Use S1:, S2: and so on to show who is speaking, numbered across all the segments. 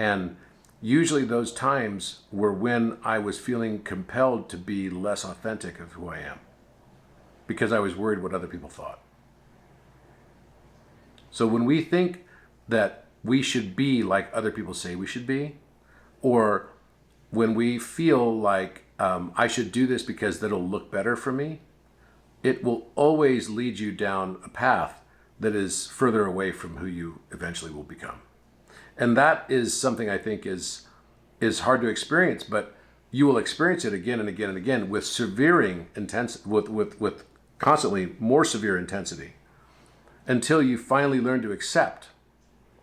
S1: And usually those times were when I was feeling compelled to be less authentic of who I am, because I was worried what other people thought. So when we think that we should be like other people say we should be, or when we feel like I should do this because that'll look better for me, it will always lead you down a path that is further away from who you eventually will become. And that is something I think is hard to experience, but you will experience it again and again and again with with constantly more severe intensity, until you finally learn to accept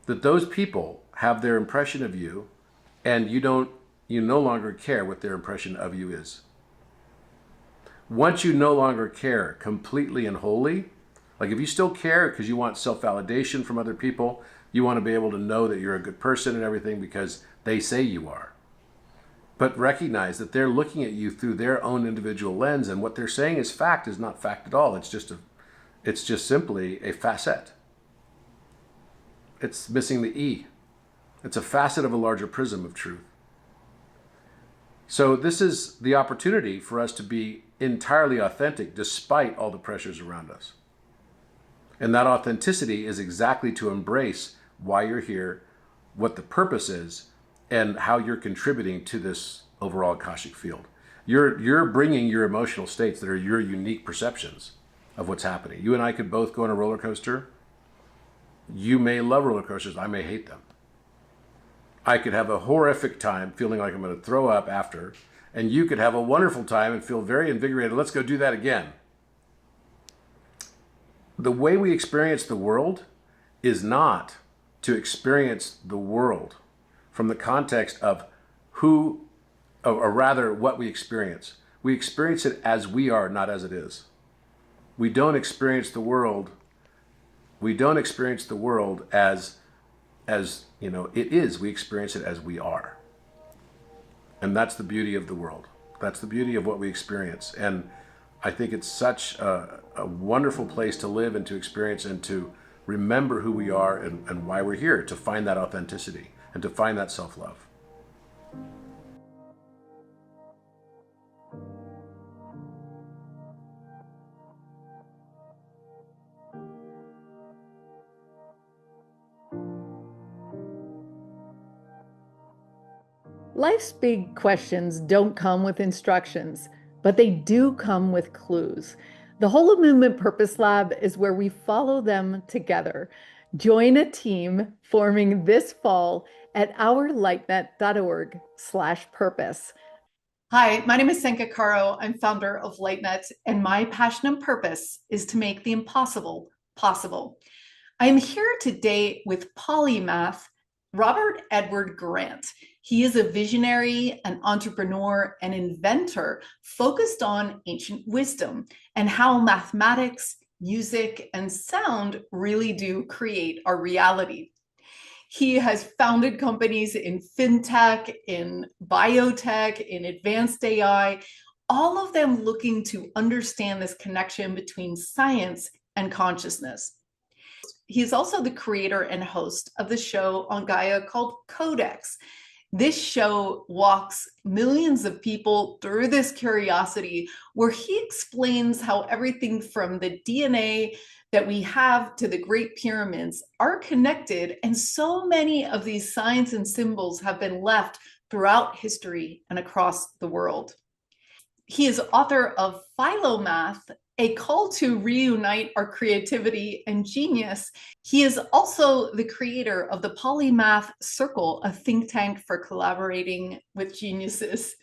S1: that those people have their impression of you, and you no longer care what their impression of you is. Once you no longer care completely and wholly, like if you still care because you want self-validation from other people, you want to be able to know that you're a good person and everything because they say you are. But recognize that they're looking at you through their own individual lens, and what they're saying is fact is not fact at all. It's just simply a facet. It's missing the E. It's a facet of a larger prism of truth. So this is the opportunity for us to be entirely authentic despite all the pressures around us. And that authenticity is exactly to embrace why you're here, what the purpose is, and how you're contributing to this overall Akashic field. You're bringing your emotional states that are your unique perceptions of what's happening. You and I could both go on a roller coaster. You may love roller coasters, I may hate them. I could have a horrific time feeling like I'm going to throw up after, and you could have a wonderful time and feel very invigorated. Let's go do that again. The way we experience the world is not to experience the world from the context of who, or rather what we experience. We experience it as we are, not as it is. We don't experience the world. We don't experience the world as it is. We experience it as we are. And that's the beauty of the world. That's the beauty of what we experience. And I think it's such a wonderful place to live and to experience and to remember who we are and why we're here, to find that authenticity and to find that self-love.
S2: Life's big questions don't come with instructions, but they do come with clues. The Whole of Movement Purpose Lab is where we follow them together. Join a team forming this fall at ourlightnet.org/purpose. Hi, my name is Senka Caro. I'm founder of LightNet, and my passion and purpose is to make the impossible possible. I'm here today with Polymath, Robert Edward Grant. He is a visionary, an entrepreneur, an inventor focused on ancient wisdom and how mathematics, music, and sound really do create our reality. He has founded companies in fintech, in biotech, in advanced AI, all of them looking to understand this connection between science and consciousness. He's also the creator and host of the show on Gaia called Codex. This show walks millions of people through this curiosity, where he explains how everything from the DNA that we have to the Great Pyramids are connected, and so many of these signs and symbols have been left throughout history and across the world. He is author of Philomath, a call to reunite our creativity and genius. He is also the creator of the Polymath Circle, a think tank for collaborating with geniuses.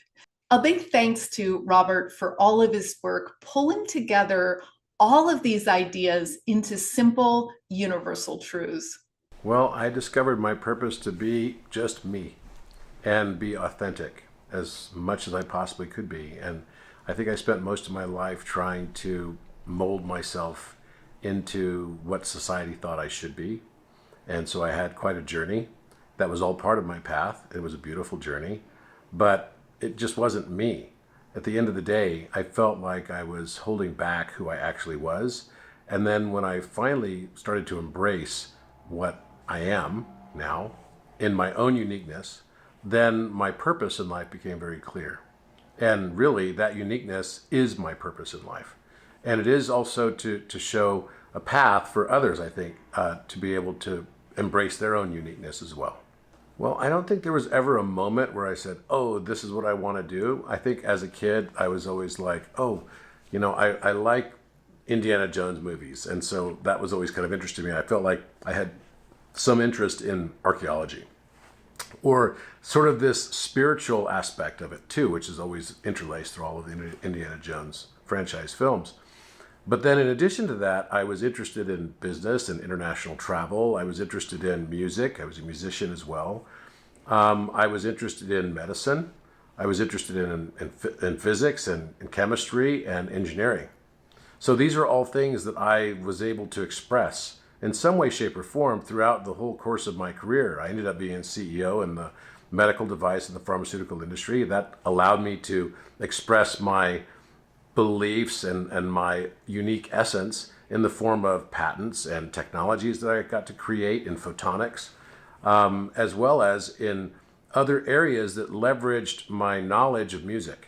S2: A big thanks to Robert for all of his work, pulling together all of these ideas into simple, universal truths.
S1: Well, I discovered my purpose to be just me and be authentic as much as I possibly could be. And I think I spent most of my life trying to mold myself into what society thought I should be. And so I had quite a journey. That was all part of my path. It was a beautiful journey, but it just wasn't me. At the end of the day, I felt like I was holding back who I actually was. And then when I finally started to embrace what I am now, in my own uniqueness, then my purpose in life became very clear. And really, that uniqueness is my purpose in life. And it is also to show a path for others, I think, to be able to embrace their own uniqueness as well. Well, I don't think there was ever a moment where I said, oh, this is what I want to do. I think as a kid, I was always like, oh, I like Indiana Jones movies. And so that was always kind of interesting to me. I felt like I had some interest in archaeology, or sort of this spiritual aspect of it too, which is always interlaced through all of the Indiana Jones franchise films. But then in addition to that, I was interested in business and international travel. I was interested in music. I was a musician as well. I was interested in medicine. I was interested in physics and in chemistry and engineering. So these are all things that I was able to express in some way, shape, or form throughout the whole course of my career. I ended up being CEO in the medical device and the pharmaceutical industry. That allowed me to express my beliefs and my unique essence in the form of patents and technologies that I got to create in photonics, as well as in other areas that leveraged my knowledge of music.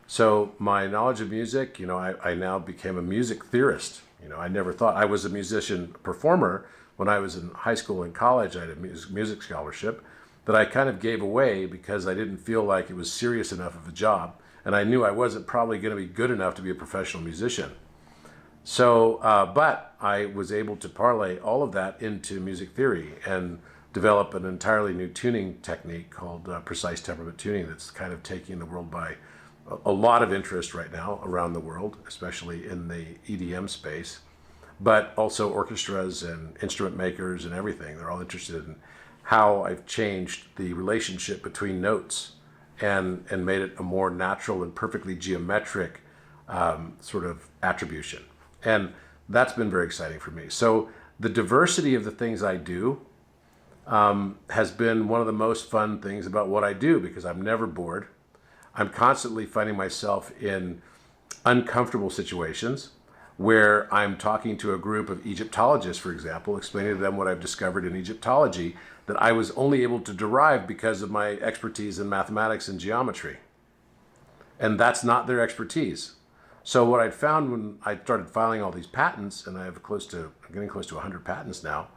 S1: So my knowledge of music, I now became a music theorist. I never thought I was a musician performer. When I was in high school and college, I had a music scholarship that I kind of gave away because I didn't feel like it was serious enough of a job. And I knew I wasn't probably going to be good enough to be a professional musician. So, but I was able to parlay all of that into music theory and develop an entirely new tuning technique called precise temperament tuning that's kind of taking the world by a lot of interest right now around the world, especially in the EDM space, but also orchestras and instrument makers and everything. They're all interested in how I've changed the relationship between notes and made it a more natural and perfectly geometric sort of attribution. And that's been very exciting for me. So the diversity of the things I do has been one of the most fun things about what I do, because I'm never bored. I'm constantly finding myself in uncomfortable situations where I'm talking to a group of Egyptologists, for example, explaining to them what I've discovered in Egyptology that I was only able to derive because of my expertise in mathematics and geometry. And that's not their expertise. So what I'd found when I started filing all these patents, and I'm getting close to 100 patents now,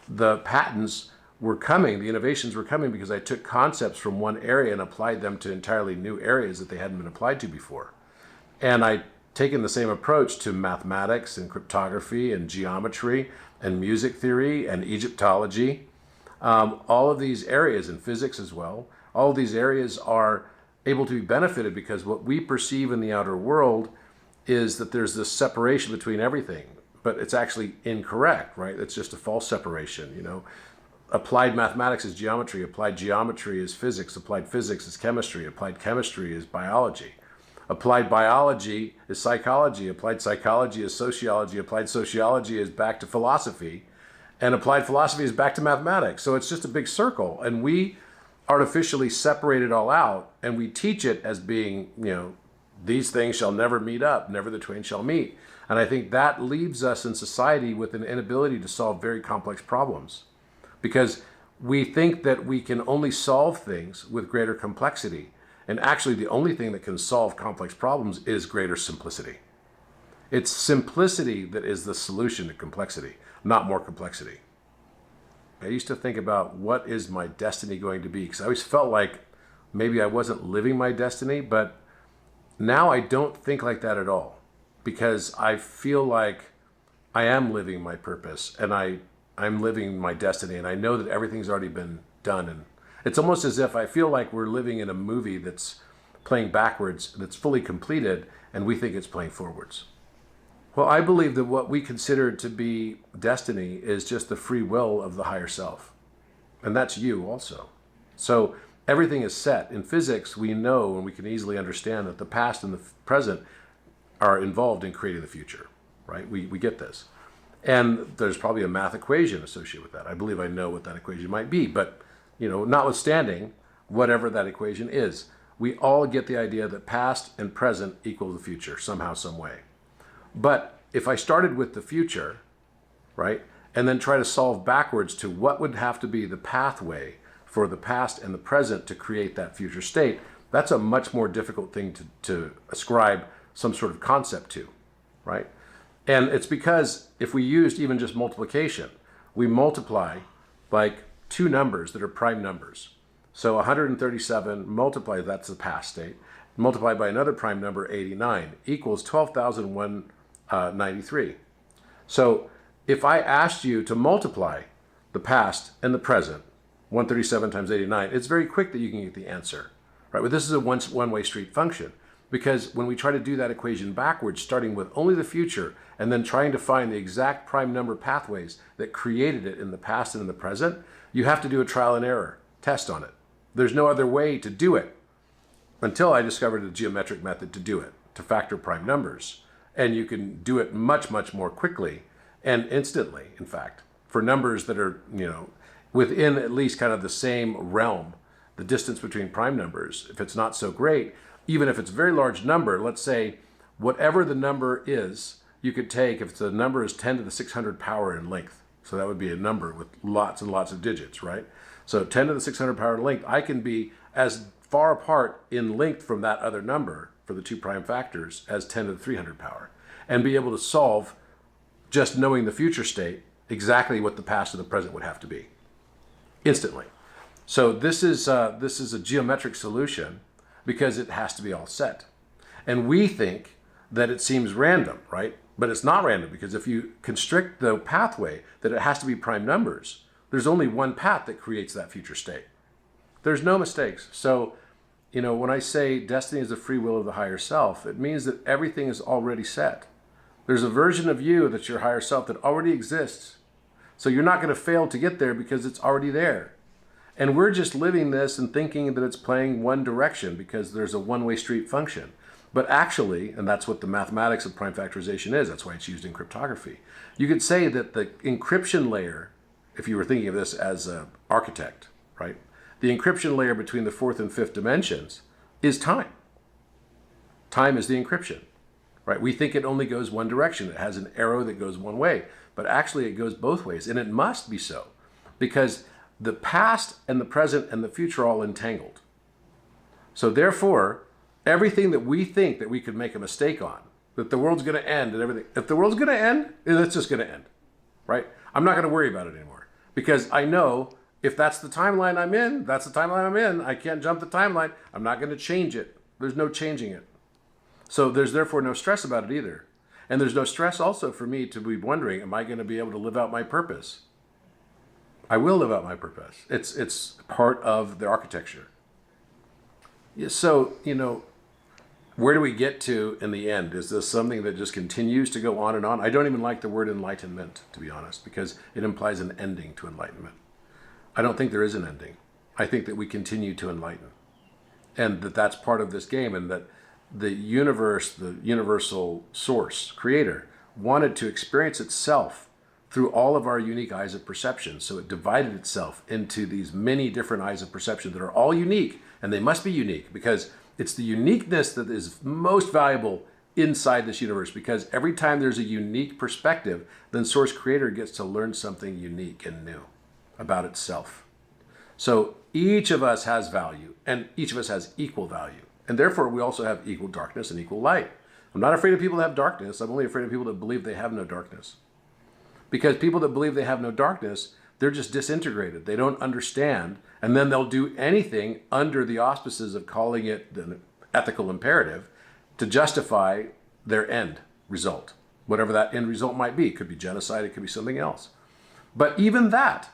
S1: the patents were coming, the innovations were coming because I took concepts from one area and applied them to entirely new areas that they hadn't been applied to before. And I'd taken the same approach to mathematics and cryptography and geometry and music theory and Egyptology. All of these areas, and physics as well, all of these areas are able to be benefited because what we perceive in the outer world is that there's this separation between everything, but it's actually incorrect, right? It's just a false separation, Applied mathematics is geometry, applied geometry is physics, applied physics is chemistry, applied chemistry is biology. Applied biology is psychology, applied psychology is sociology, applied sociology is back to philosophy, and applied philosophy is back to mathematics. So it's just a big circle, and we artificially separate it all out, and we teach it as being, these things shall never meet up, never the twain shall meet. And I think that leaves us in society with an inability to solve very complex problems, because we think that we can only solve things with greater complexity. And actually, the only thing that can solve complex problems is greater simplicity. It's simplicity that is the solution to complexity, not more complexity. I used to think about what is my destiny going to be, because I always felt like maybe I wasn't living my destiny, but now I don't think like that at all, because I feel like I am living my purpose and I'm living my destiny, and I know that everything's already been done. And it's almost as if I feel like we're living in a movie that's playing backwards, that's fully completed, and we think it's playing forwards. Well, I believe that what we consider to be destiny is just the free will of the higher self. And that's you also. So everything is set. In physics, we know and we can easily understand that the past and the present are involved in creating the future, right? We get this. And there's probably a math equation associated with that. I believe I know what that equation might be, but notwithstanding whatever that equation is, we all get the idea that past and present equal the future somehow, some way. But if I started with the future, right, and then try to solve backwards to what would have to be the pathway for the past and the present to create that future state, that's a much more difficult thing to ascribe some sort of concept to, right? And it's because if we used even just multiplication, we multiply like two numbers that are prime numbers. So 137 multiplied, that's the past state, multiplied by another prime number, 89, equals 12,193. So if I asked you to multiply the past and the present, 137 times 89, it's very quick that you can get the answer, right? But this is a one-way street function, because when we try to do that equation backwards, starting with only the future and then trying to find the exact prime number pathways that created it in the past and in the present, you have to do a trial and error test on it. There's no other way to do it until I discovered a geometric method to do it, to factor prime numbers. And you can do it much, much more quickly and instantly, in fact, for numbers that are, within at least kind of the same realm. The distance between prime numbers, if it's not so great, even if it's a very large number, let's say whatever the number is, you could take, if the number is 10 to the 600 power in length, so that would be a number with lots and lots of digits, right? So 10 to the 600 power in length, I can be as far apart in length from that other number for the two prime factors as 10 to the 300 power, and be able to solve, just knowing the future state, exactly what the past and the present would have to be instantly. So this is a geometric solution because it has to be all set. And we think that it seems random, right? But it's not random, because if you constrict the pathway that it has to be prime numbers, there's only one path that creates that future state. There's no mistakes. So, when I say destiny is the free will of the higher self, it means that everything is already set. There's a version of you that's your higher self that already exists. So you're not going to fail to get there because it's already there. And we're just living this and thinking that it's playing one direction because there's a one-way street function. But actually, and that's what the mathematics of prime factorization is, that's why it's used in cryptography. You could say that the encryption layer, if you were thinking of this as an architect, right? The encryption layer between the fourth and fifth dimensions is time. Time is the encryption, right? We think it only goes one direction. It has an arrow that goes one way, but actually it goes both ways. And it must be so, because the past and the present and the future are all entangled. So therefore, everything that we think that we could make a mistake on, that the world's going to end and everything, if the world's going to end, it's just going to end, right? I'm not going to worry about it anymore, because I know if that's the timeline I'm in, that's the timeline I'm in. I can't jump the timeline. I'm not going to change it. There's no changing it. So there's therefore no stress about it either. And there's no stress also for me to be wondering, am I going to be able to live out my purpose? I will live out my purpose. It's part of the architecture. Yeah, so, where do we get to in the end? Is this something that just continues to go on and on? I don't even like the word enlightenment, to be honest, because it implies an ending to enlightenment. I don't think there is an ending. I think that we continue to enlighten, and that's part of this game, and that the universe, the universal source, creator, wanted to experience itself through all of our unique eyes of perception. So it divided itself into these many different eyes of perception that are all unique, and they must be unique because it's the uniqueness that is most valuable inside this universe, because every time there's a unique perspective, then Source Creator gets to learn something unique and new about itself. So each of us has value, and each of us has equal value. And therefore, we also have equal darkness and equal light. I'm not afraid of people that have darkness. I'm only afraid of people that believe they have no darkness. Because people that believe they have no darkness, they're just disintegrated. They don't understand. And then they'll do anything under the auspices of calling it the ethical imperative to justify their end result. Whatever that end result might be. It could be genocide. It could be something else. But even that,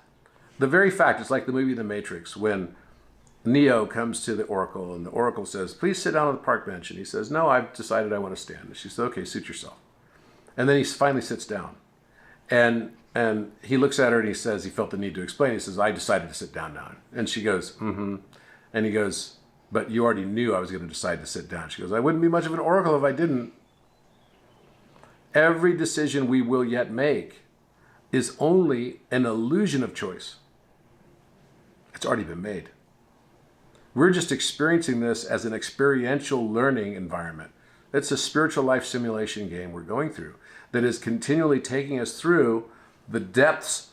S1: the very fact, it's like the movie The Matrix, when Neo comes to the Oracle and the Oracle says, please sit down on the park bench. And he says, no, I've decided I want to stand. And she says, okay, suit yourself. And then he finally sits down. And he looks at her and he says, he felt the need to explain. He says, I decided to sit down now. And she goes, mm-hmm. And he goes, but you already knew I was going to decide to sit down. She goes, I wouldn't be much of an oracle if I didn't. Every decision we will yet make is only an illusion of choice. It's already been made. We're just experiencing this as an experiential learning environment. It's a spiritual life simulation game we're going through that is continually taking us through the depths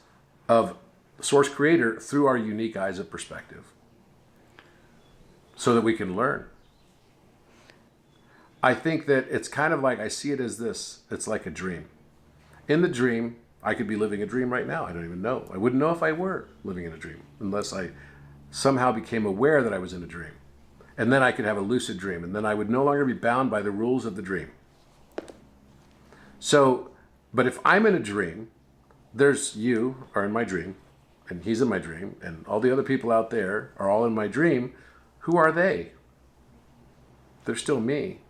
S1: of Source Creator through our unique eyes of perspective so that we can learn. I think that it's kind of like, I see it as this. It's like a dream. In the dream, I could be living a dream right now. I don't even know. I wouldn't know if I were living in a dream unless I somehow became aware that I was in a dream. And then I could have a lucid dream, and then I would no longer be bound by the rules of the dream. So, but if I'm in a dream, there's you are in my dream, and he's in my dream, and all the other people out there are all in my dream. Who are they? They're still me.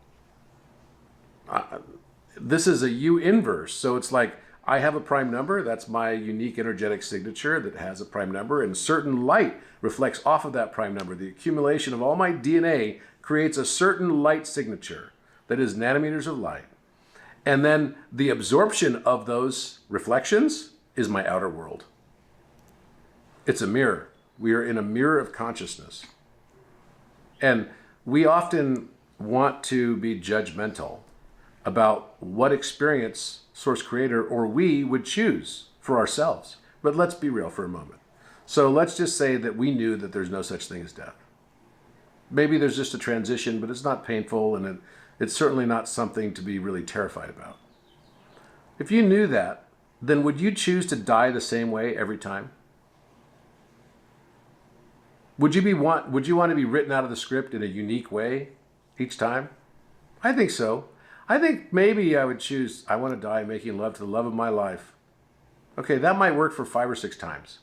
S1: This is a You-inverse, so it's like I have a prime number. That's my unique energetic signature that has a prime number, and certain light reflects off of that prime number. The accumulation of all my DNA creates a certain light signature that is nanometers of light. And then the absorption of those reflections is my outer world. It's a mirror. We are in a mirror of consciousness. And we often want to be judgmental about what experience Source Creator or we would choose for ourselves. But let's be real for a moment. So let's just say that we knew that there's no such thing as death. Maybe there's just a transition, but it's not painful, and it's certainly not something to be really terrified about. If you knew that, then would you choose to die the same way every time? Would you want to be written out of the script in a unique way each time? I think so. I think maybe I would choose, I want to die making love to the love of my life. Okay, that might work for 5 or 6 times.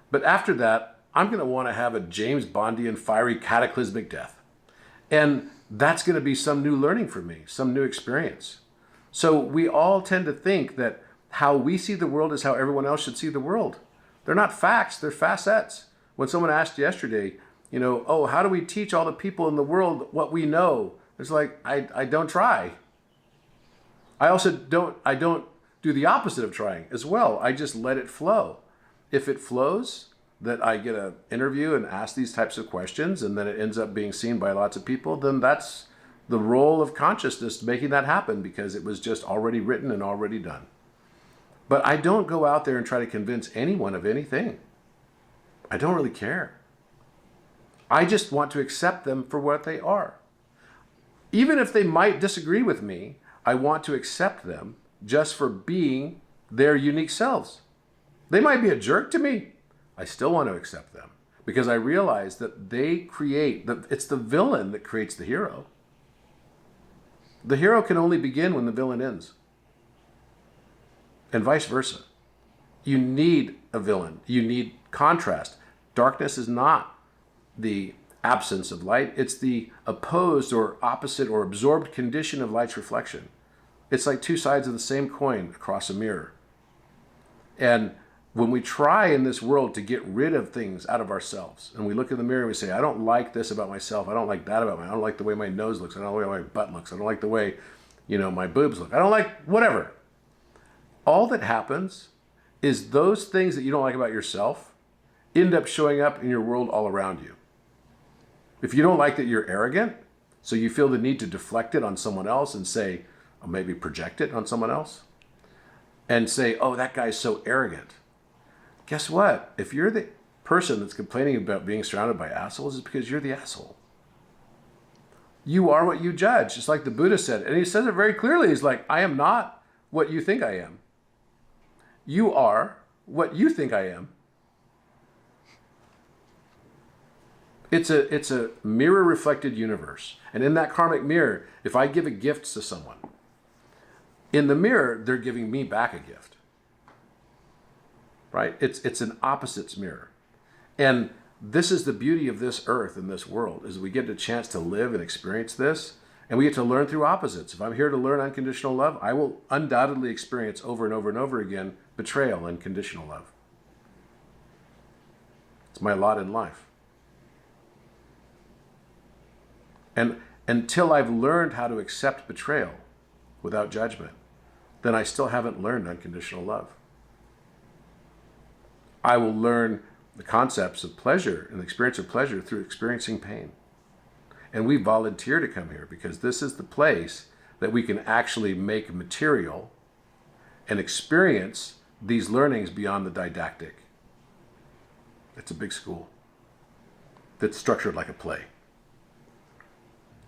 S1: But after that, I'm going to want to have a James Bondian fiery cataclysmic death. And that's going to be some new learning for me, some new experience. So we all tend to think that how we see the world is how everyone else should see the world. They're not facts, they're facets. When someone asked yesterday, oh, how do we teach all the people in the world what we know? It's like, I don't try. I also don't do the opposite of trying as well. I just let it flow. If it flows, that I get an interview and ask these types of questions, and then it ends up being seen by lots of people, then that's the role of consciousness making that happen, because it was just already written and already done. But I don't go out there and try to convince anyone of anything. I don't really care. I just want to accept them for what they are. Even if they might disagree with me, I want to accept them just for being their unique selves. They might be a jerk to me. I still want to accept them because I realize that it's the villain that creates the hero. The hero can only begin when the villain ends. And vice versa. You need a villain. You need contrast. Darkness is not the absence of light. It's the opposed or opposite or absorbed condition of light's reflection. It's like 2 sides of the same coin across a mirror. And when we try in this world to get rid of things out of ourselves, and we look in the mirror and we say, I don't like this about myself. I don't like that about me. I don't like the way my nose looks. I don't like the way my butt looks. I don't like the way, my boobs look. I don't like whatever. All that happens is those things that you don't like about yourself end up showing up in your world all around you. If you don't like that you're arrogant, so you feel the need to deflect it on someone else and say, or maybe project it on someone else, and say, oh, that guy's so arrogant. Guess what? If you're the person that's complaining about being surrounded by assholes, it's because you're the asshole. You are what you judge, just like the Buddha said. And he says it very clearly. He's like, I am not what you think I am. You are what you think I am. It's a mirror-reflected universe. And in that karmic mirror, if I give a gift to someone, in the mirror, they're giving me back a gift. Right? It's an opposites mirror. And this is the beauty of this earth and this world, is we get a chance to live and experience this, and we get to learn through opposites. If I'm here to learn unconditional love, I will undoubtedly experience over and over and over again betrayal and conditional love. It's my lot in life. And until I've learned how to accept betrayal without judgment, then I still haven't learned unconditional love. I will learn the concepts of pleasure and the experience of pleasure through experiencing pain. And we volunteer to come here because this is the place that we can actually make material and experience these learnings beyond the didactic. It's a big school that's structured like a play.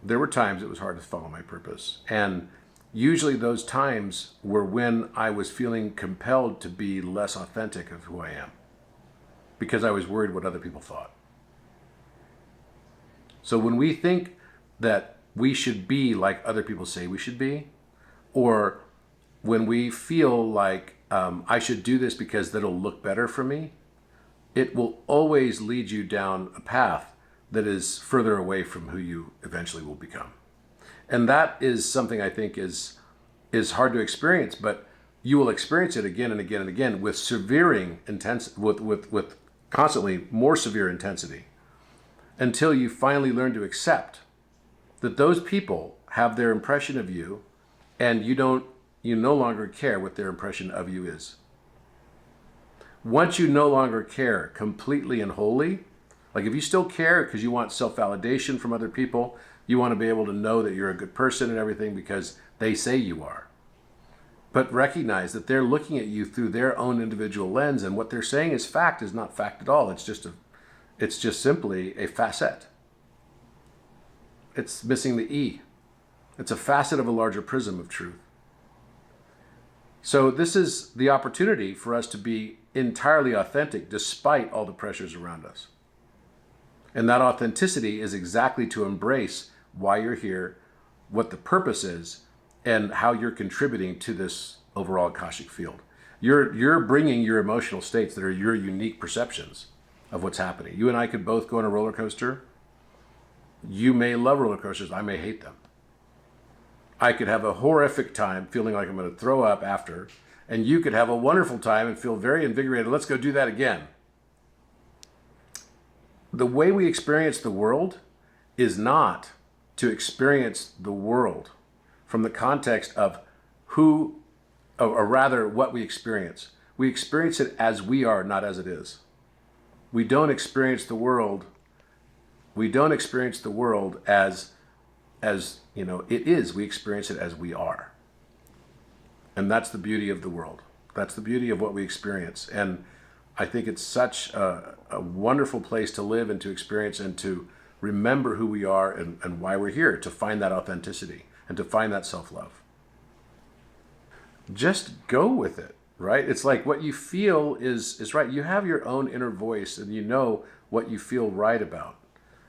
S1: There were times it was hard to follow my purpose. And usually those times were when I was feeling compelled to be less authentic of who I am, because I was worried what other people thought. So when we think that we should be like other people say we should be, or when we feel like I should do this because that'll look better for me, it will always lead you down a path that is further away from who you eventually will become. And that is something I think is hard to experience, but you will experience it again and again and again with with constantly more severe intensity, until you finally learn to accept that those people have their impression of you, and you no longer care what their impression of you is. Once you no longer care completely and wholly, like if you still care because you want self-validation from other people, you want to be able to know that you're a good person and everything because they say you are. But recognize that they're looking at you through their own individual lens, and what they're saying is fact is not fact at all. It's just simply a facet. It's missing the E. It's a facet of a larger prism of truth. So this is the opportunity for us to be entirely authentic despite all the pressures around us. And that authenticity is exactly to embrace why you're here, what the purpose is, and how you're contributing to this overall Akashic field. You're bringing your emotional states that are your unique perceptions of what's happening. You and I could both go on a roller coaster. You may love roller coasters. I may hate them. I could have a horrific time feeling like I'm going to throw up after, and you could have a wonderful time and feel very invigorated. Let's go do that again. The way we experience the world is not to experience the world from the context of who, or rather what we experience. We experience it as we are, not as it is. We don't experience the world as it is. We experience it as we are. And that's the beauty of the world. That's the beauty of what we experience. And I think it's such a wonderful place to live and to experience and to remember who we are and why we're here, to find that authenticity and to find that self-love. Just go with it, right? It's like what you feel is right. You have your own inner voice and you know what you feel right about.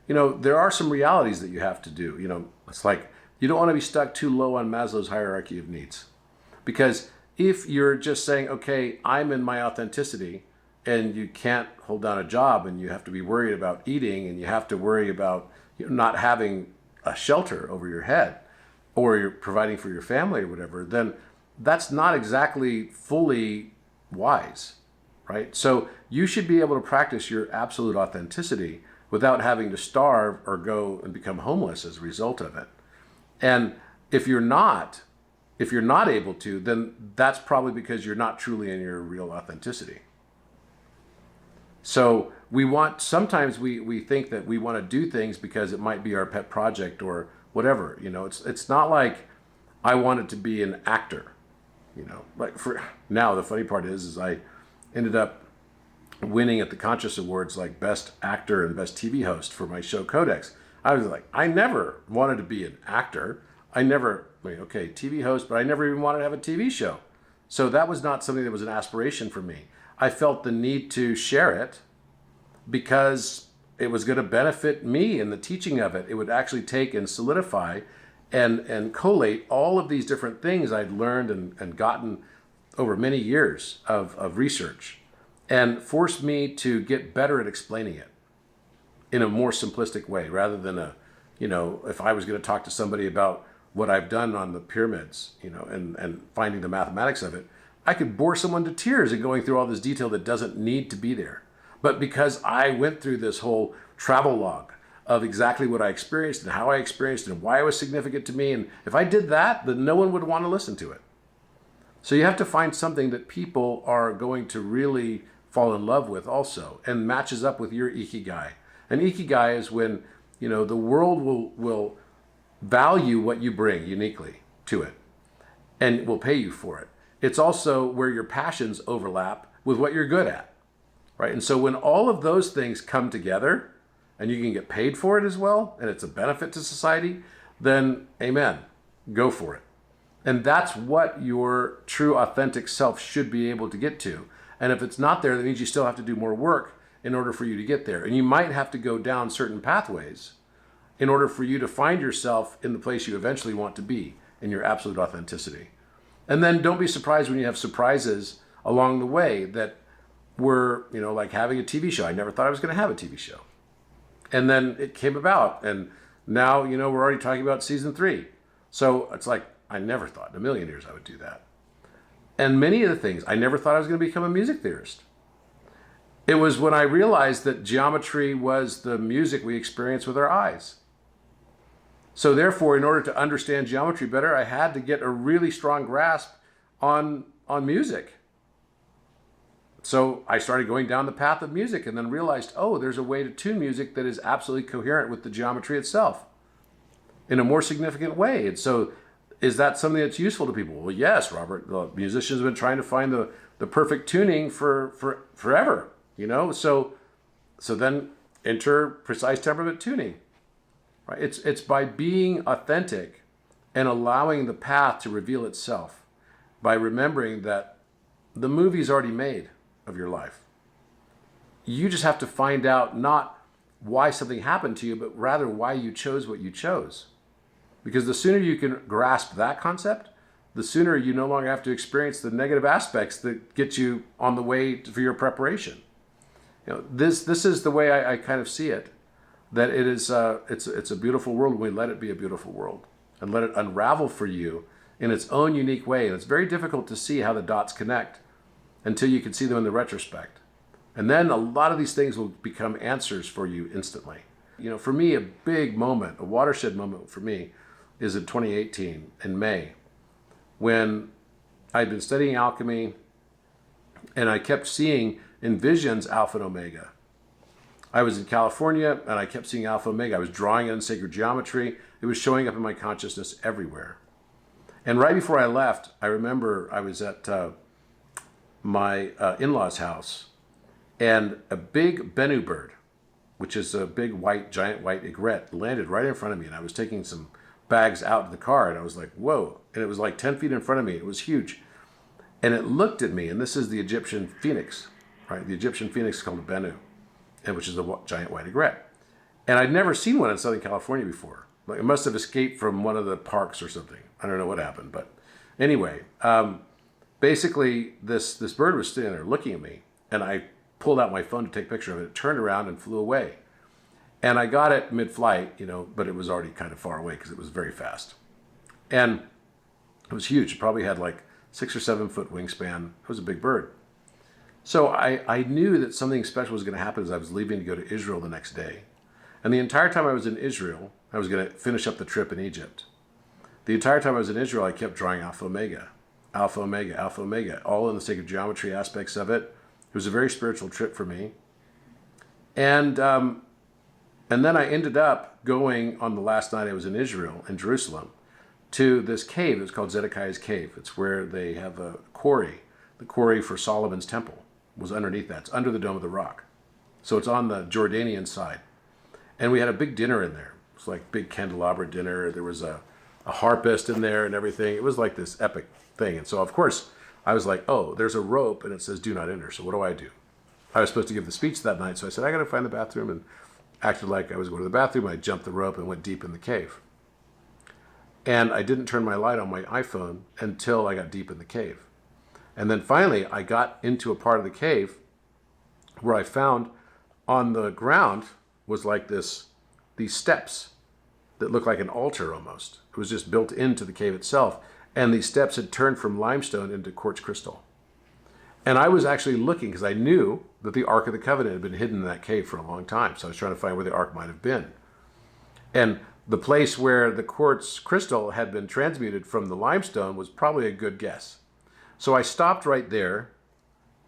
S1: There are some realities that you have to do. It's like you don't want to be stuck too low on Maslow's hierarchy of needs. Because if you're just saying, okay, I'm in my authenticity, and you can't hold down a job, and you have to be worried about eating, and you have to worry about not having a shelter over your head, or you're providing for your family or whatever, then that's not exactly fully wise, right? So you should be able to practice your absolute authenticity without having to starve or go and become homeless as a result of it. And if you're not able to, then that's probably because you're not truly in your real authenticity. So sometimes we think that we want to do things because it might be our pet project or whatever. It's not like I wanted to be an actor. Like for now, the funny part is I ended up winning at the Conscious Awards like Best Actor and Best TV Host for my show Codex. I was like, I never wanted to be an actor. TV host, but I never even wanted to have a TV show. So that was not something that was an aspiration for me. I felt the need to share it because it was going to benefit me in the teaching of it. It would actually take and solidify and collate all of these different things I'd learned and gotten over many years of research, and force me to get better at explaining it in a more simplistic way, rather than if I was going to talk to somebody about what I've done on the pyramids, and finding the mathematics of it, I could bore someone to tears in going through all this detail that doesn't need to be there. But because I went through this whole travel log of exactly what I experienced and how I experienced it and why it was significant to me, and if I did that, then no one would want to listen to it. So you have to find something that people are going to really fall in love with also, and matches up with your Ikigai. And Ikigai is when, the world will value what you bring uniquely to it and will pay you for it. it's also where your passions overlap with what you're good at, right? And so when all of those things come together and you can get paid for it as well, and it's a benefit to society, then amen, go for it. And that's what your true authentic self should be able to get to. And if it's not there, that means you still have to do more work in order for you to get there. And you might have to go down certain pathways in order for you to find yourself in the place you eventually want to be, in your absolute authenticity. And then don't be surprised when you have surprises along the way that were, like having a TV show. I never thought I was going to have a TV show. And then it came about. And now, we're already talking about season 3. So it's like, I never thought in a million years I would do that. And many of the things, I never thought I was going to become a music theorist. It was when I realized that geometry was the music we experience with our eyes. So therefore, in order to understand geometry better, I had to get a really strong grasp on music. So I started going down the path of music and then realized, there's a way to tune music that is absolutely coherent with the geometry itself in a more significant way. And so is that something that's useful to people? Well, yes, Robert. The musicians have been trying to find the perfect tuning for forever, So then enter precise temperament tuning. Right? It's by being authentic and allowing the path to reveal itself, by remembering that the movie's already made of your life. You just have to find out not why something happened to you, but rather why you chose what you chose. Because the sooner you can grasp that concept, the sooner you no longer have to experience the negative aspects that get you on the way for your preparation. This is the way I kind of see it. That it is it's a beautiful world when we let it be a beautiful world and let it unravel for you in its own unique way. And it's very difficult to see how the dots connect until you can see them in the retrospect. And then a lot of these things will become answers for you instantly. For me, a big moment, a watershed moment for me, is in 2018 in May, when I'd been studying alchemy and I kept seeing in visions Alpha and Omega. I was in California and I kept seeing Alpha and Omega. I was drawing it in sacred geometry. It was showing up in my consciousness everywhere. And right before I left, I remember I was at my in-laws' house, and a big Bennu bird, which is a big giant white egret, landed right in front of me. And I was taking some bags out of the car and I was like, whoa. And it was like 10 feet in front of me. It was huge. And it looked at me, and this is the Egyptian phoenix, right? The Egyptian phoenix is called a Bennu, and which is a giant white egret. And I'd never seen one in Southern California before. Like, it must have escaped from one of the parks or something. I don't know what happened, but anyway, basically this bird was standing there looking at me, and I pulled out my phone to take a picture of it. It turned around and flew away. And I got it mid-flight, but it was already kind of far away because it was very fast. And it was huge. It probably had like 6 or 7 foot wingspan. It was a big bird. So I knew that something special was going to happen as I was leaving to go to Israel the next day. And the entire time I was in Israel, I was going to finish up the trip in Egypt. The entire time I was in Israel, I kept drawing Alpha Omega, Alpha Omega, Alpha Omega, all in the sacred geometry aspects of it. It was a very spiritual trip for me. And then I ended up going on the last night I was in Israel, in Jerusalem, to this cave. It's called Zedekiah's Cave. It's where they have a quarry. The quarry for Solomon's temple was underneath that. It's under the Dome of the Rock. So it's on the Jordanian side. And we had a big dinner in there. It was like big candelabra dinner. There was a harpist in there and everything. It was like this epic thing. And so, of course, I was like, oh, there's a rope and it says do not enter. So what do? I was supposed to give the speech that night. So I said, I got to find the bathroom, and acted like I was going to the bathroom. I jumped the rope and went deep in the cave. And I didn't turn my light on my iPhone until I got deep in the cave. And then finally, I got into a part of the cave where I found on the ground was like these steps that looked like an altar almost. It was just built into the cave itself. And these steps had turned from limestone into quartz crystal. And I was actually looking because I knew that the Ark of the Covenant had been hidden in that cave for a long time. So I was trying to find where the Ark might have been. And the place where the quartz crystal had been transmuted from the limestone was probably a good guess. So I stopped right there,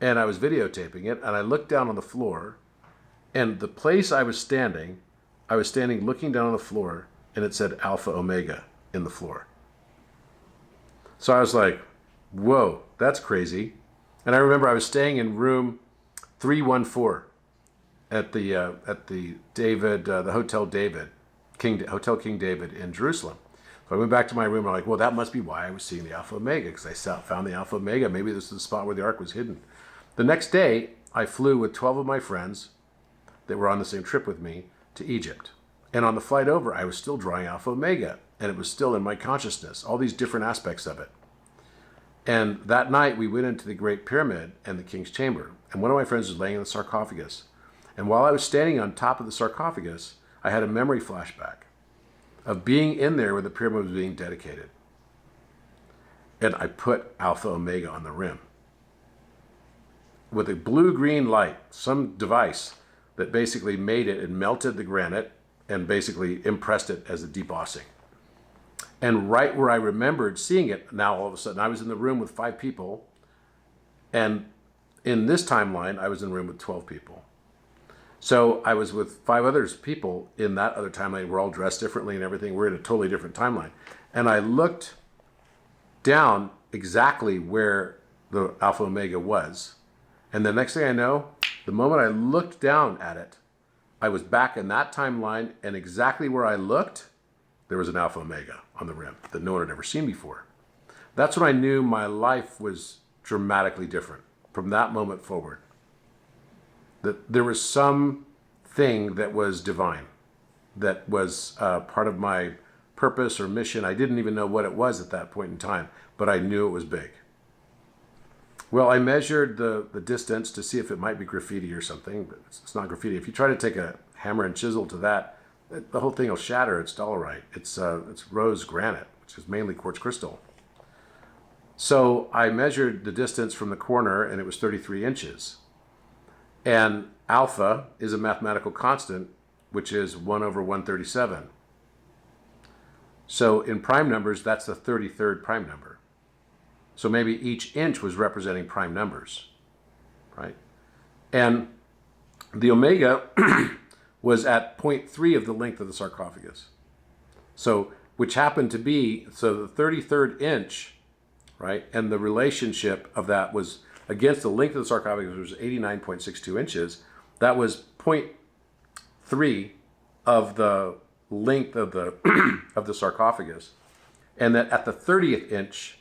S1: and I was videotaping it, and I looked down on the floor, and the place I was standing looking down on the floor, and it said Alpha Omega in the floor. So I was like, whoa, that's crazy. And I remember I was staying in room 314 at the David, the Hotel David, Hotel King David in Jerusalem. So I went back to my room and I'm like, well, that must be why I was seeing the Alpha Omega, because I found the Alpha Omega. Maybe this is the spot where the Ark was hidden. The next day, I flew with 12 of my friends that were on the same trip with me to Egypt. And on the flight over, I was still drawing Alpha Omega, and it was still in my consciousness, all these different aspects of it. And that night, we went into the Great Pyramid and the King's Chamber, and one of my friends was laying in the sarcophagus. And while I was standing on top of the sarcophagus, I had a memory flashback of being in there where the pyramid was being dedicated. And I put Alpha Omega on the rim with a blue-green light, some device that basically made it and melted the granite and basically impressed it as a debossing. And right where I remembered seeing it, now all of a sudden I was in the room with 5 people, and in this timeline I was in the room with 12 people. So I was with 5 other people in that other timeline. We're all dressed differently and everything. We're in a totally different timeline. And I looked down exactly where the Alpha Omega was. And the next thing I know, the moment I looked down at it, I was back in that timeline, and exactly where I looked, there was an Alpha Omega on the rim that no one had ever seen before. That's when I knew my life was dramatically different from that moment forward. That there was some thing that was divine, that was part of my purpose or mission. I didn't even know what it was at that point in time, but I knew it was big. Well, I measured the distance to see if it might be graffiti or something, but it's not graffiti. If you try to take a hammer and chisel to that, the whole thing will shatter. It's dolerite. It's rose granite, which is mainly quartz crystal. So I measured the distance from the corner, and it was 33 inches. And alpha is a mathematical constant, which is 1 over 137. So in prime numbers, that's the 33rd prime number. So maybe each inch was representing prime numbers, right? And the omega was at 0.3 of the length of the sarcophagus. So, which happened to be, so the 33rd inch, right? And the relationship of that was against the length of the sarcophagus, which was 89.62 inches. That was 0.3 of the length of the of the sarcophagus. And that at the 30th inch,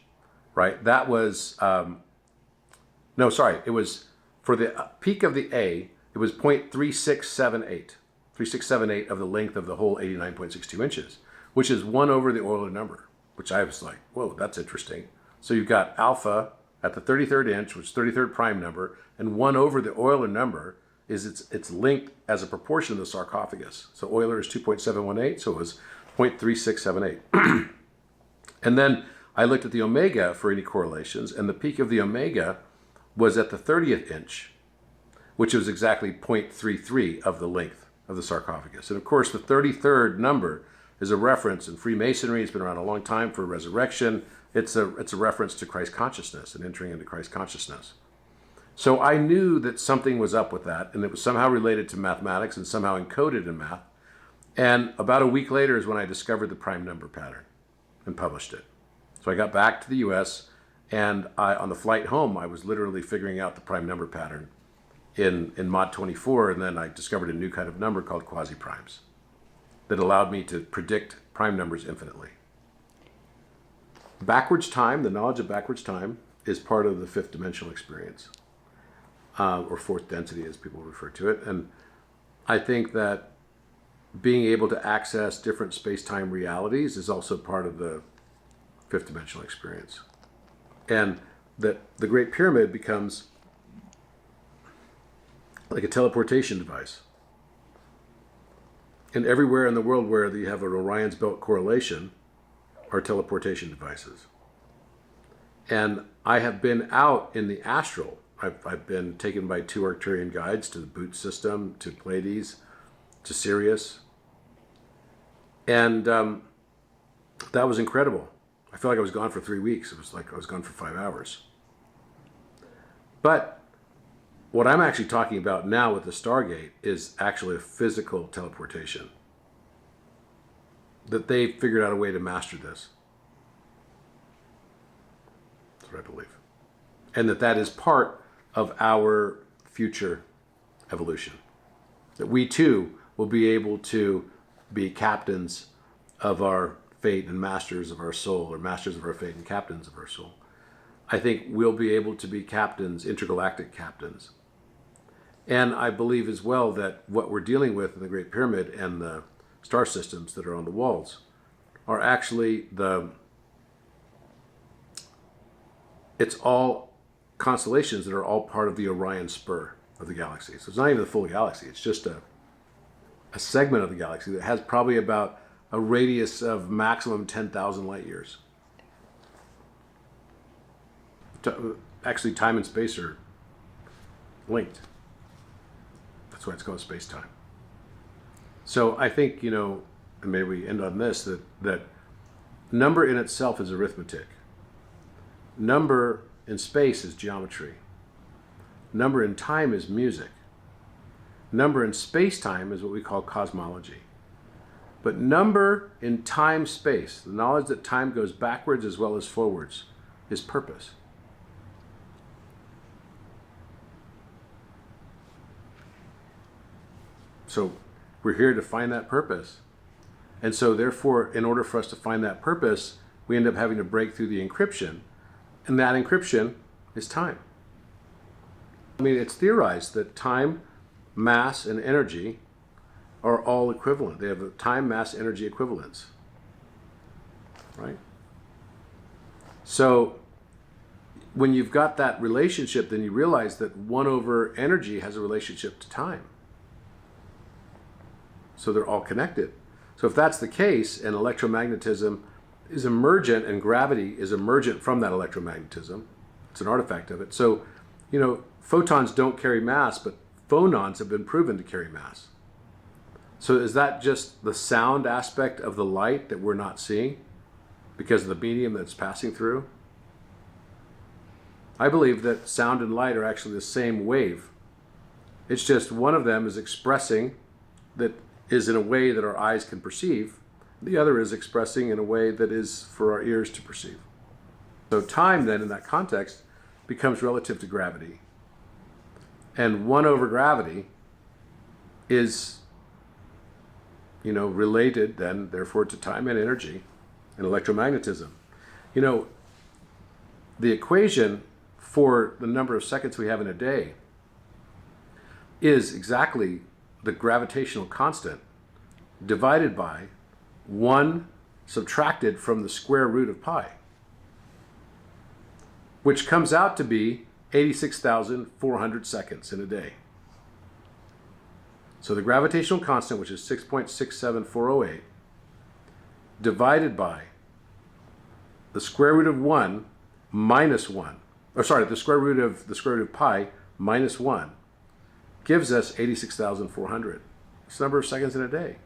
S1: right, that was, it was, for the peak of the A, it was 0.3678, 3678 of the length of the whole 89.62 inches, which is 1 over the Euler number, which I was like, whoa, that's interesting. So you've got alpha at the 33rd inch, which is 33rd prime number, and 1 over the Euler number is its length as a proportion of the sarcophagus. So Euler is 2.718, so it was 0.3678. And then I looked at the omega for any correlations, and the peak of the omega was at the 30th inch, which was exactly 0.33 of the length of the sarcophagus. And of course, the 33rd number is a reference in Freemasonry. It's been around a long time for resurrection. It's a reference to Christ consciousness and entering into Christ consciousness. So I knew that something was up with that, and it was somehow related to mathematics and somehow encoded in math. And about a week later is when I discovered the prime number pattern and published it. So I got back to the US, and on the flight home, I was literally figuring out the prime number pattern in Mod 24, and then I discovered a new kind of number called quasi-primes that allowed me to predict prime numbers infinitely. Backwards time, the knowledge of backwards time, is part of the 5th dimensional experience, or 4th density as people refer to it. And I think that being able to access different space-time realities is also part of the 5th dimensional experience. And that the Great Pyramid becomes like a teleportation device. And everywhere in the world where you have an Orion's Belt correlation are teleportation devices. And I have been out in the astral. I've been taken by 2 Arcturian guides to the Boot system, to Pleiades, to Sirius. And that was incredible. I felt like I was gone for 3 weeks. It was like I was gone for 5 hours. But what I'm actually talking about now with the Stargate is actually a physical teleportation. That they figured out a way to master this. That's what I believe. and that is part of our future evolution. That we too will be able to be captains of our fate and masters of our soul, or masters of our fate and captains of our soul. I think we'll be able to be captains, intergalactic captains. And I believe as well that what we're dealing with in the Great Pyramid and the star systems that are on the walls are actually it's all constellations that are all part of the Orion spur of the galaxy. So it's not even the full galaxy. It's just a segment of the galaxy that has probably about a radius of maximum 10,000 light years. Actually, time and space are linked. That's why it's called space-time. So I think, and maybe we end on this, that number in itself is arithmetic. Number in space is geometry. Number in time is music. Number in space-time is what we call cosmology. But number in time-space, the knowledge that time goes backwards as well as forwards, is purpose. So we're here to find that purpose. And so therefore, in order for us to find that purpose, we end up having to break through the encryption. And that encryption is time. I mean, it's theorized that time, mass, and energy are all equivalent. They have a time, mass, energy equivalence. Right? So when you've got that relationship, then you realize that 1 over energy has a relationship to time. So they're all connected. So if that's the case, and electromagnetism is emergent and gravity is emergent from that electromagnetism, it's an artifact of it. So, photons don't carry mass, but phonons have been proven to carry mass. So is that just the sound aspect of the light that we're not seeing because of the medium that's passing through? I believe that sound and light are actually the same wave. It's just one of them is expressing that is in a way that our eyes can perceive. The other is expressing in a way that is for our ears to perceive. So time then in that context becomes relative to gravity. And 1 over gravity is, related then therefore to time and energy and electromagnetism. The equation for the number of seconds we have in a day is exactly the gravitational constant divided by 1 subtracted from the square root of pi, which comes out to be 86,400 seconds in a day. So the gravitational constant, which is 6.67408, divided by the square root of 1 minus 1, the square root of pi minus 1, gives us 86,400. It's the number of seconds in a day.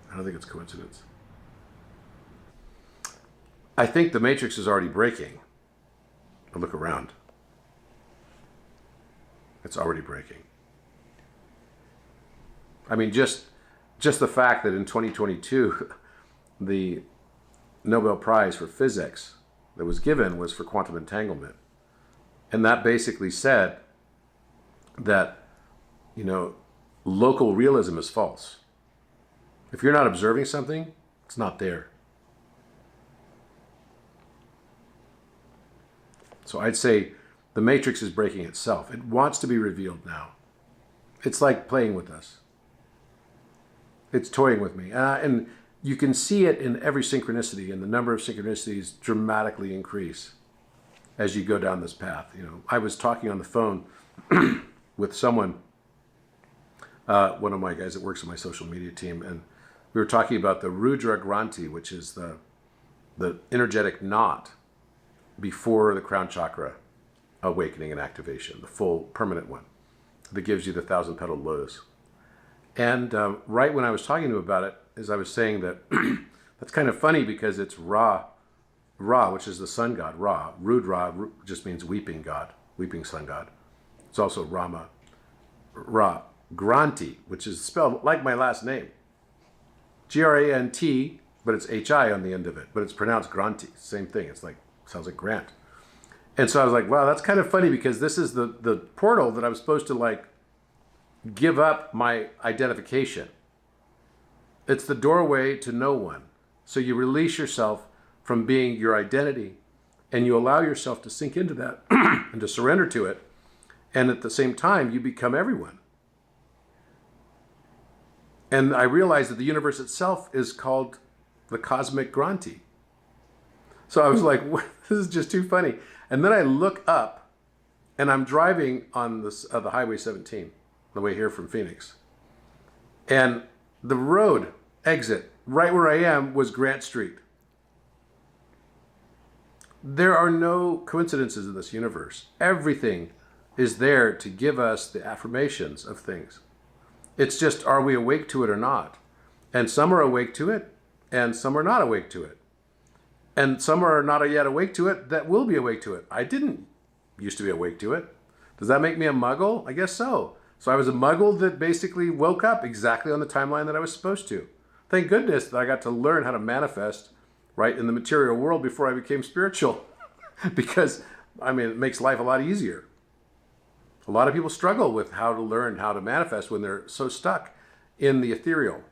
S1: I don't think it's coincidence. I think the matrix is already breaking. But look around. It's already breaking. I mean, just the fact that in 2022, the Nobel Prize for Physics that was given was for quantum entanglement. And that basically said that, local realism is false. If you're not observing something, it's not there. So I'd say the matrix is breaking itself. It wants to be revealed now. It's like playing with us. It's toying with me. And you can see it in every synchronicity, and the number of synchronicities dramatically increase as you go down this path. I was talking on the phone with someone, one of my guys that works on my social media team, and we were talking about the Rudra Granthi, which is the energetic knot before the crown chakra awakening and activation, the full permanent one that gives you the 1,000-petaled lotus. And right when I was talking to him about it, as I was saying that that's kind of funny because it's Ra, which is the sun god, Ra. Rudra just means weeping god, weeping sun god. It's also Rama. Ra. Granthi, which is spelled like my last name. Grant, but it's HI on the end of it, but it's pronounced Granthi. Same thing. Sounds like Grant. And so I was like, wow, that's kind of funny, because this is the portal that I was supposed to like give up my identification. It's the doorway to no one. So you release yourself from being your identity, and you allow yourself to sink into that and to surrender to it. And at the same time, you become everyone. And I realized that the universe itself is called the cosmic Granti. So I was like, this is just too funny. And then I look up, and I'm driving on the Highway 17, on the way here from Phoenix. And the road exit, right where I am, was Grant Street. There are no coincidences in this universe. Everything is there to give us the affirmations of things. It's just, are we awake to it or not? And some are awake to it, and some are not awake to it. And some are not yet awake to it that will be awake to it. I didn't used to be awake to it. Does that make me a muggle? I guess so. So I was a muggle that basically woke up exactly on the timeline that I was supposed to. Thank goodness that I got to learn how to manifest right in the material world before I became spiritual. Because, I mean, it makes life a lot easier. A lot of people struggle with how to learn how to manifest when they're so stuck in the ethereal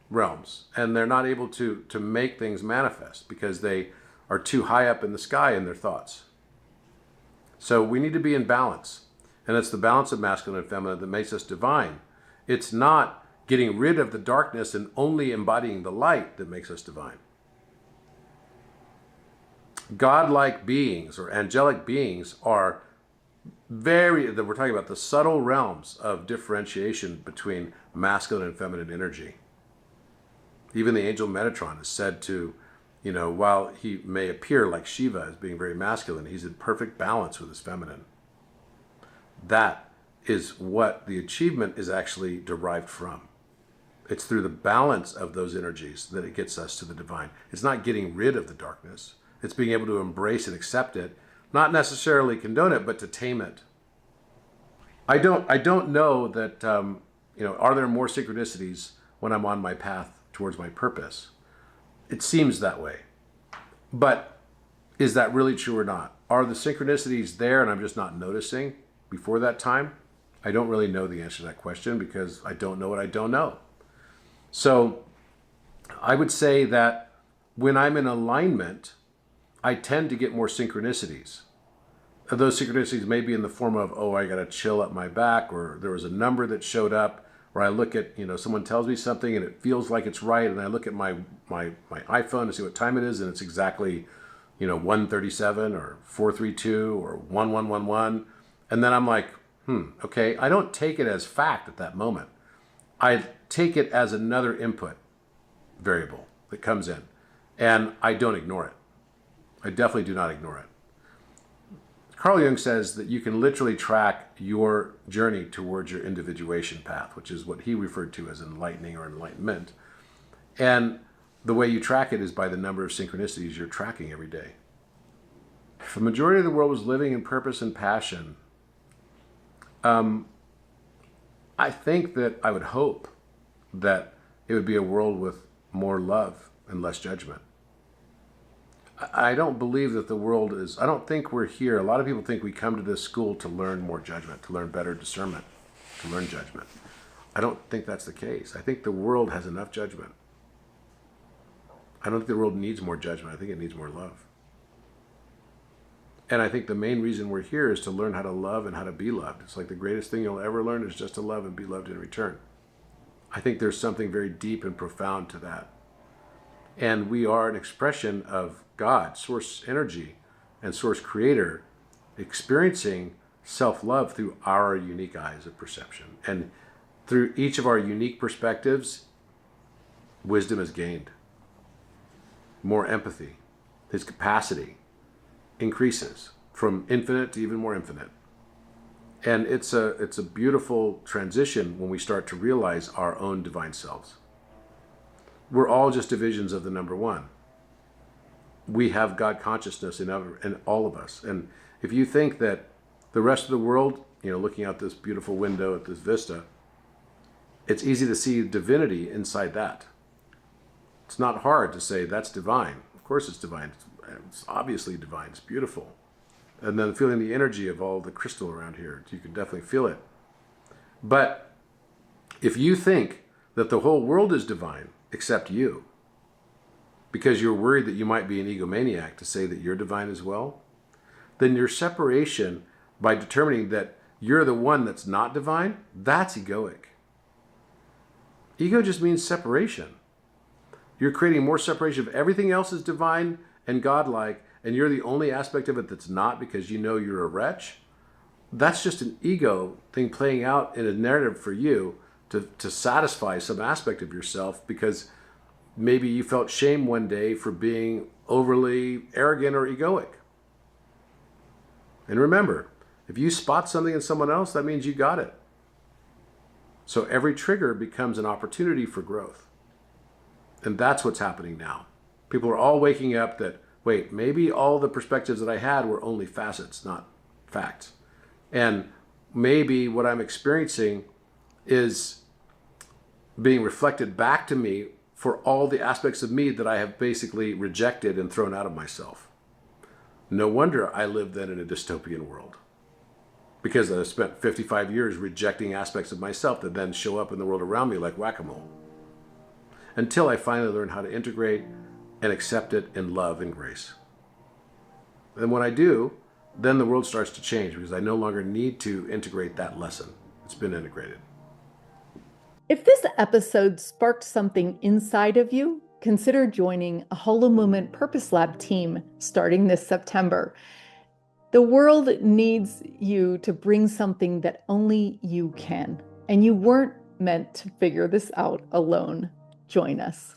S1: realms, and they're not able to make things manifest because they are too high up in the sky in their thoughts. So we need to be in balance, and it's the balance of masculine and feminine that makes us divine. It's not getting rid of the darkness and only embodying the light that makes us divine. Godlike beings or angelic beings are we're talking about the subtle realms of differentiation between masculine and feminine energy. Even the angel Metatron is said to, while he may appear like Shiva as being very masculine, he's in perfect balance with his feminine. That is what the achievement is actually derived from. It's through the balance of those energies that it gets us to the divine. It's not getting rid of the darkness. It's being able to embrace and accept it, not necessarily condone it, but to tame it. I don't know that, are there more synchronicities when I'm on my path towards my purpose? It seems that way. But is that really true or not? Are the synchronicities there and I'm just not noticing before that time? I don't really know the answer to that question because I don't know what I don't know. So I would say that when I'm in alignment, I tend to get more synchronicities. Those synchronicities may be in the form of, I got a chill up my back, or there was a number that showed up, or I look at, someone tells me something and it feels like it's right, and I look at my iPhone to see what time it is, and it's exactly, 1:37 or 4:32 or 1111, and then I'm like, okay, I don't take it as fact at that moment. I take it as another input variable that comes in, and I don't ignore it. I definitely do not ignore it. Carl Jung says that you can literally track your journey towards your individuation path, which is what he referred to as enlightening or enlightenment. And the way you track it is by the number of synchronicities you're tracking every day. If the majority of the world was living in purpose and passion, I think that I would hope that it would be a world with more love and less judgment. I don't believe that the world is, I don't think we're here. A lot of people think we come to this school to learn more judgment, to learn better discernment, to learn judgment. I don't think that's the case. I think the world has enough judgment. I don't think the world needs more judgment. I think it needs more love. And I think the main reason we're here is to learn how to love and how to be loved. It's like the greatest thing you'll ever learn is just to love and be loved in return. I think there's something very deep and profound to that. And we are an expression of God, source energy, and source creator, experiencing self-love through our unique eyes of perception. And through each of our unique perspectives, wisdom is gained. More empathy. His capacity increases from infinite to even more infinite. And it's a beautiful transition when we start to realize our own divine selves. We're all just divisions of the number one. We have God consciousness in all of us. And if you think that the rest of the world, looking out this beautiful window at this vista, it's easy to see divinity inside that. It's not hard to say that's divine. Of course it's divine. It's obviously divine. It's beautiful. And then feeling the energy of all the crystal around here. You can definitely feel it. But if you think that the whole world is divine except you, because you're worried that you might be an egomaniac to say that you're divine as well, then your separation by determining that you're the one that's not divine, that's egoic. Ego just means separation. You're creating more separation of everything else is divine and godlike, and you're the only aspect of it that's not because you know you're a wretch. That's just an ego thing playing out in a narrative for you to satisfy some aspect of yourself, because maybe you felt shame one day for being overly arrogant or egoic. And remember, if you spot something in someone else, that means you got it. So every trigger becomes an opportunity for growth. And that's what's happening now. People are all waking up that, wait, maybe all the perspectives that I had were only facets, not facts. And maybe what I'm experiencing is being reflected back to me for all the aspects of me that I have basically rejected and thrown out of myself. No wonder I lived then in a dystopian world, because I spent 55 years rejecting aspects of myself that then show up in the world around me like Whac-a-Mole, until I finally learn how to integrate and accept it in love and grace. And when I do, then the world starts to change, because I no longer need to integrate that lesson. It's been integrated.
S2: If this episode sparked something inside of you, consider joining a Holo Movement Purpose Lab team starting this September. The world needs you to bring something that only you can, and you weren't meant to figure this out alone. Join us.